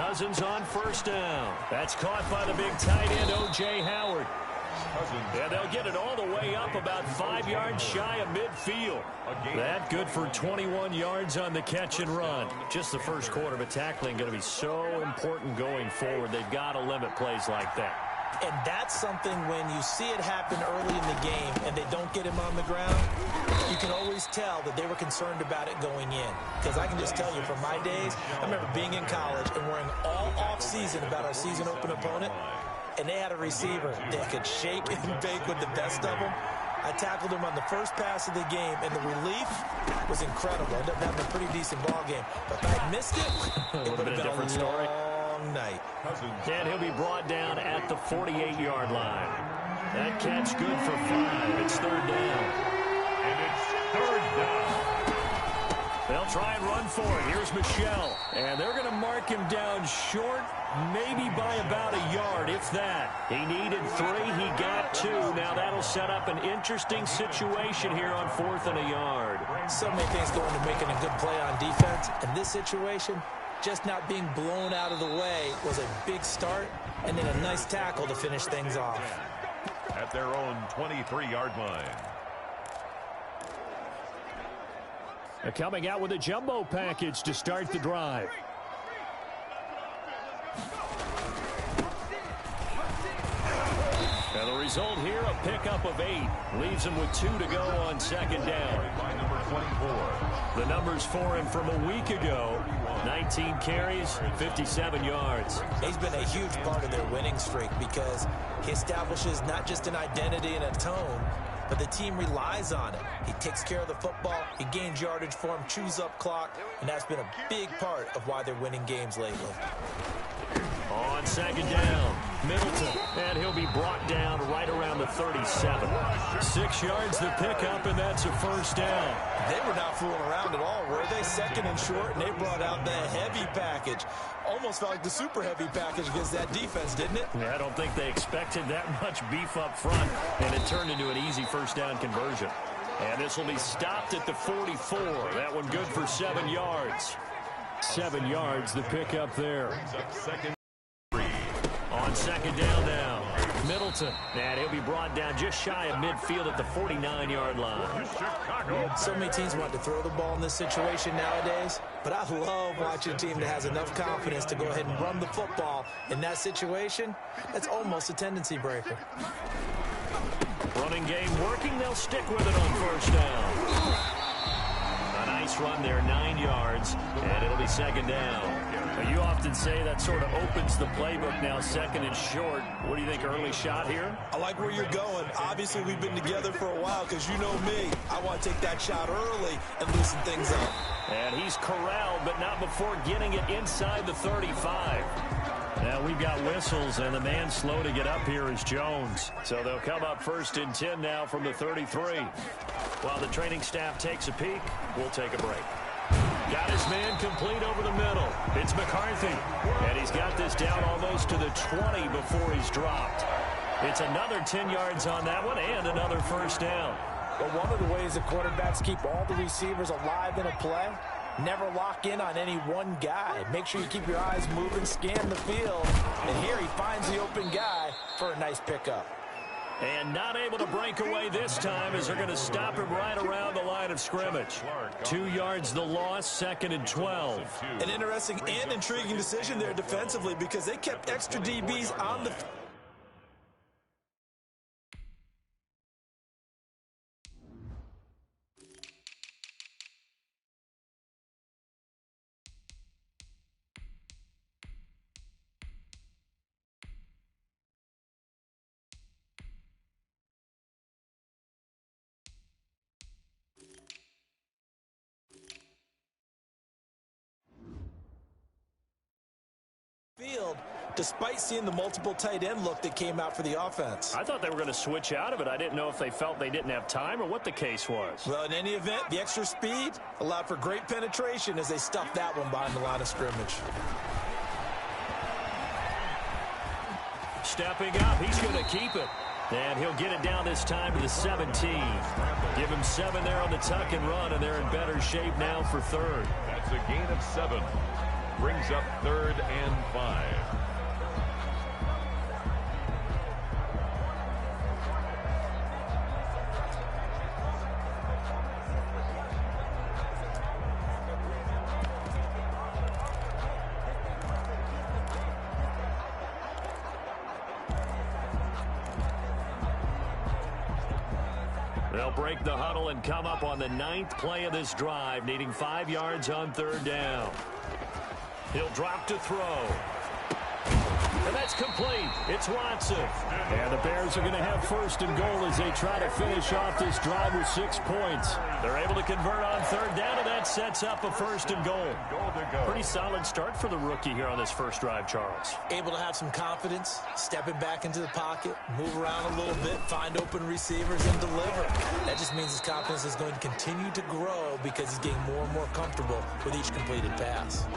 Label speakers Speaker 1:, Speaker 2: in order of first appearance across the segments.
Speaker 1: Cousins on first down. That's caught by the big tight end, O.J. Howard. And they'll get it all the way up about 5 yards shy of midfield. That good for 21 yards on the catch and run. Just the first quarter, but tackling going to be so important going forward. They've got to limit plays like that.
Speaker 2: And that's something when you see it happen early in the game and they don't get him on the ground, you can always tell that they were concerned about it going in. Because I can just tell you from my days, I remember being in college and worrying all off-season about our season open opponent, and they had a receiver that could shake and bake with the best of them. I tackled him on the first pass of the game, and the relief was incredible. I ended up having a pretty decent ball game. But if I missed it, it would have been a different story. Night.
Speaker 1: And he'll be brought down at the 48-yard line. That catch good for 5. It's third down.
Speaker 3: And it's third down.
Speaker 1: They'll try and run for it. Here's Michel. And they're going to mark him down short, maybe by about a yard, if that. He needed 3. He got 2. Now that'll set up an interesting situation here on 4th and a yard.
Speaker 2: So many things go into making a good play on defense. In this situation, just not being blown out of the way was a big start, and then a nice tackle to finish things off.
Speaker 3: At their own 23-yard line.
Speaker 1: They're coming out with a jumbo package to start the drive. And the result here, a pickup of 8. Leaves him with 2 to go on second down.
Speaker 3: By number 24.
Speaker 1: The numbers for him from a week ago, 19 carries, 57 yards.
Speaker 2: He's been a huge part of their winning streak because he establishes not just an identity and a tone, but the team relies on it. He takes care of the football, he gains yardage for him, chews up clock, and that's been a big part of why they're winning games lately.
Speaker 1: On second down, Middleton, and he'll be brought down right around the 37. 6 yards the pickup, and that's a first down.
Speaker 2: They were not fooling around at all, were they? Second and short, and they brought out the heavy package. Almost felt like the super heavy package against that defense, didn't it?
Speaker 1: Yeah, I don't think they expected that much beef up front, and it turned into an easy first down conversion. And this will be stopped at the 44. That one good for 7 yards. 7 yards the pickup there. On second down now, Middleton, and he'll be brought down just shy of midfield at the 49-yard line.
Speaker 2: So many teams want to throw the ball in this situation nowadays, but I love watching a team that has enough confidence to go ahead and run the football. In that situation, that's almost a tendency breaker.
Speaker 1: Running game working, they'll stick with it on first down. A nice run there, 9 yards, and it'll be second down. You often say that sort of opens the playbook now, second and short. What do you think, early shot here?
Speaker 2: I like where you're going. Obviously, we've been together for a while because you know me. I want to take that shot early and loosen things up.
Speaker 1: And he's corralled, but not before getting it inside the 35. Now we've got whistles, and the man slow to get up here is Jones. So they'll come up 1st and 10 now from the 33. While the training staff takes a peek, we'll take a break. Got his man complete over the middle. It's McCarthy. And he's got this down almost to the 20 before he's dropped. It's another 10 yards on that one and another first down.
Speaker 2: Well, one of the ways that quarterbacks keep all the receivers alive in a play, never lock in on any one guy. Make sure you keep your eyes moving, scan the field. And here he finds the open guy for a nice pickup.
Speaker 1: And not able to break away this time as they're going to stop him right around the line of scrimmage. 2 yards the loss, 2nd and 12.
Speaker 2: An interesting and intriguing decision there defensively because they kept extra DBs on the field, despite seeing the multiple tight end look that came out for the offense.
Speaker 1: I thought they were going to switch out of it. I didn't know if they felt they didn't have time or what the case was.
Speaker 2: Well, in any event, the extra speed allowed for great penetration as they stuffed that one behind the line of scrimmage.
Speaker 1: Stepping up, he's going to keep it. And he'll get it down this time to the 17. Give him 7 there on the tuck and run, and they're in better shape now for 3rd.
Speaker 3: That's a gain of 7. brings up 3rd and 5.
Speaker 1: They'll break the huddle and come up on the 9th play of this drive, needing 5 yards on 3rd down. He'll drop to throw. And that's complete. It's Watson. And the Bears are going to have 1st and goal as they try to finish off this drive with 6 points. They're able to convert on 3rd down, and that sets up a 1st and goal. Pretty solid start for the rookie here on this first drive, Charles.
Speaker 2: Able to have some confidence, stepping back into the pocket, move around a little bit, find open receivers, and deliver. That just means his confidence is going to continue to grow because he's getting more and more comfortable with each completed pass.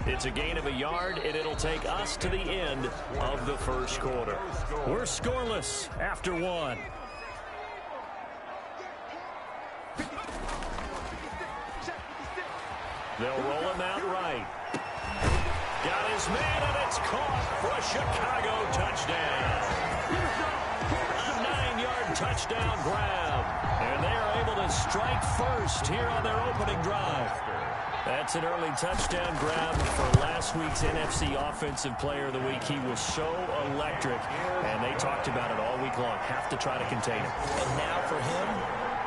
Speaker 1: It's a gain of a yard, and it'll take us to the end of the first quarter. We're scoreless after 1. They'll roll him out right. Got his man, and it's caught for a Chicago touchdown. A 9-yard touchdown grab. And they are able to strike first here on their opening drive. That's an early touchdown grab for last week's NFC Offensive Player of the Week. He was so electric, and they talked about it all week long. Have to try to contain him.
Speaker 2: And now for him,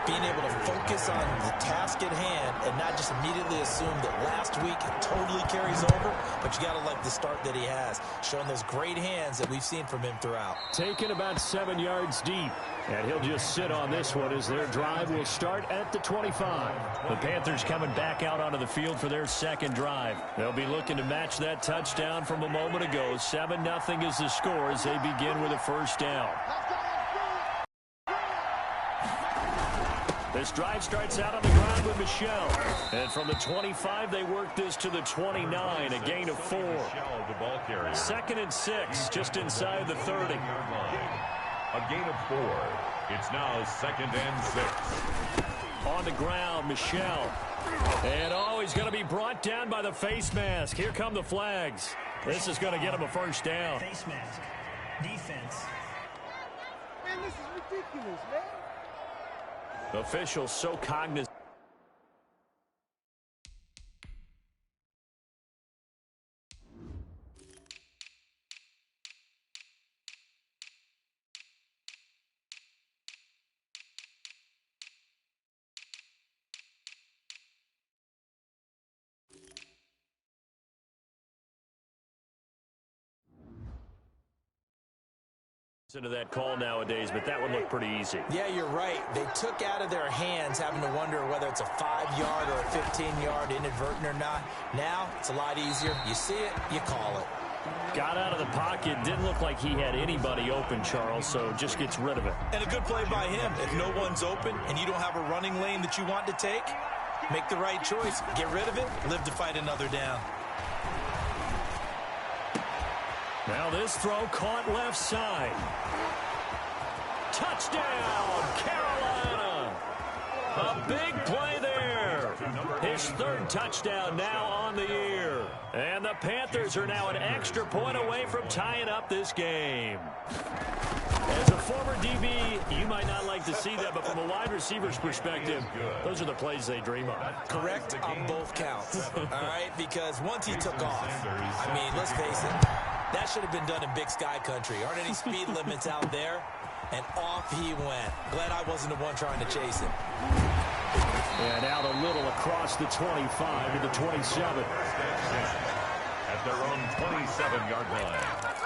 Speaker 2: being able to focus on the task at hand and not just immediately assume that last week it totally carries over, but you got to like the start that he has, showing those great hands that we've seen from him throughout.
Speaker 1: Taken about 7 yards deep, and he'll just sit on this one as their drive will start at the 25. The Panthers coming back out onto the field for their second drive. They'll be looking to match that touchdown from a moment ago. 7-0 is the score as they begin with a 1st down. This drive starts out on the ground with Michel. And from the 25, they work this to the 29, a gain of 4. 2nd and 6, just inside the 30.
Speaker 3: A gain of 4. It's now 2nd and 6.
Speaker 1: On the ground, Michel. And he's going to be brought down by the face mask. Here come the flags. This is going to get him a 1st down.
Speaker 4: Face mask. Defense.
Speaker 5: Man, this is ridiculous, man.
Speaker 1: Officials so cognizant. Into that call nowadays, but that would look pretty easy.
Speaker 2: Yeah, you're right. They took out of their hands having to wonder whether it's a 5-yard or a 15-yard inadvertent or not. Now it's a lot easier. You see it, you call it.
Speaker 1: Got out of the pocket. Didn't look like he had anybody open, Charles, so just gets rid of it.
Speaker 2: And a good play by him. If no one's open and you don't have a running lane that you want to take, make the right choice. Get rid of it, live to fight another down.
Speaker 1: Now this throw caught left side. Touchdown, Carolina. A big play there. His 3rd touchdown now on the year. And the Panthers are now an extra point away from tying up this game. As a former DB, you might not like to see that, but from a wide receiver's perspective, those are the plays they dream of.
Speaker 2: Correct on both counts, all right? Because once he took off, I mean, let's face it, that should have been done in Big Sky Country. Aren't any speed limits out there? And off he went. Glad I wasn't the one trying to chase him.
Speaker 1: And out a little across the 25 to the 27.
Speaker 3: At their own 27-yard line.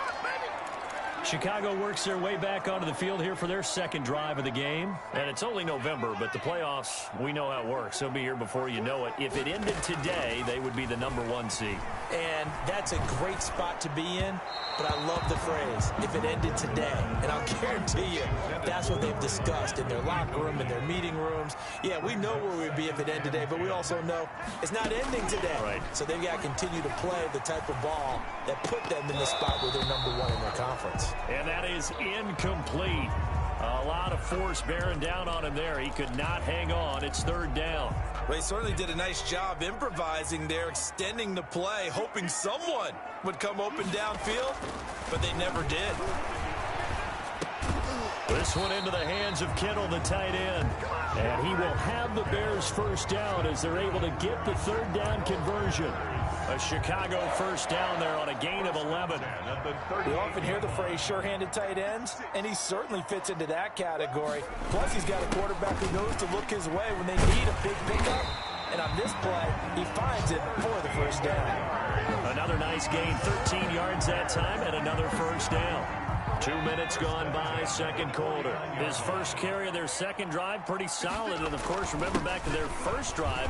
Speaker 1: Chicago works their way back onto the field here for their 2nd drive of the game. And it's only November, but the playoffs, we know how it works. They'll be here before you know it. If it ended today, they would be the #1 seed.
Speaker 2: And that's a great spot to be in, but I love the phrase, if it ended today. And I'll guarantee you, that's what they've discussed in their locker room, in their meeting rooms. Yeah, we know where we'd be if it ended today, but we also know it's not ending today.
Speaker 1: Right.
Speaker 2: So they've got to continue to play the type of ball that put them in the spot where they're #1 in their conference.
Speaker 1: And that is incomplete. A lot of force bearing down on him there. He could not hang on. It's third down.
Speaker 2: They certainly did a nice job improvising there, extending the play, hoping someone would come open downfield, but they never did.
Speaker 1: This one into the hands of Kittle, the tight end. And he will have the Bears first down as they're able to get the third down conversion. A Chicago first down there on a gain of 11.
Speaker 2: We often hear the phrase sure-handed tight ends, and he certainly fits into that category. Plus, he's got a quarterback who knows to look his way when they need a big pickup. And on this play, he finds it for the first down.
Speaker 1: Another nice gain, 13 yards that time, and another first down. 2 minutes gone by, second quarter. His first carry of their second drive, pretty solid. And, of course, remember back to their first drive,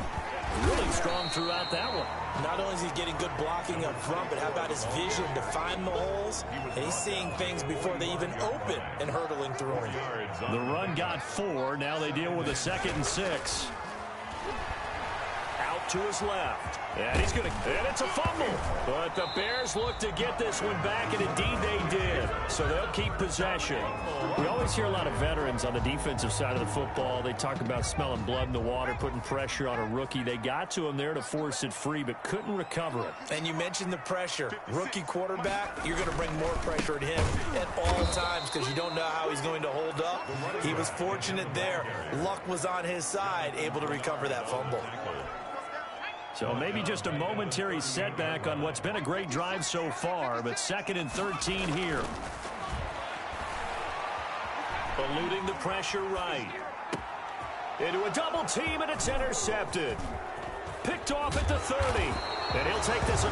Speaker 1: really strong throughout that one.
Speaker 2: Not only is he getting good blocking up front, but how about his vision to find the holes? And he's seeing things before they even open and hurdling through them.
Speaker 1: The run got 4. Now they deal with a 2nd and 6. Out to his left. And he's going to, and it's a fumble. But the Bears look to get this one back, and indeed they did. So they'll keep possession. We always hear a lot of veterans on the defensive side of the football. They talk about smelling blood in the water, putting pressure on a rookie. They got to him there to force it free, but couldn't recover it.
Speaker 2: And you mentioned the pressure. Rookie quarterback, you're going to bring more pressure at him at all times because you don't know how he's going to hold up. He was fortunate there. Luck was on his side, able to recover that fumble.
Speaker 1: So maybe just a momentary setback on what's been a great drive so far, but 2nd and 13 here. Eluding the pressure right. Into a double team, and it's intercepted. Picked off at the 30. And he'll take this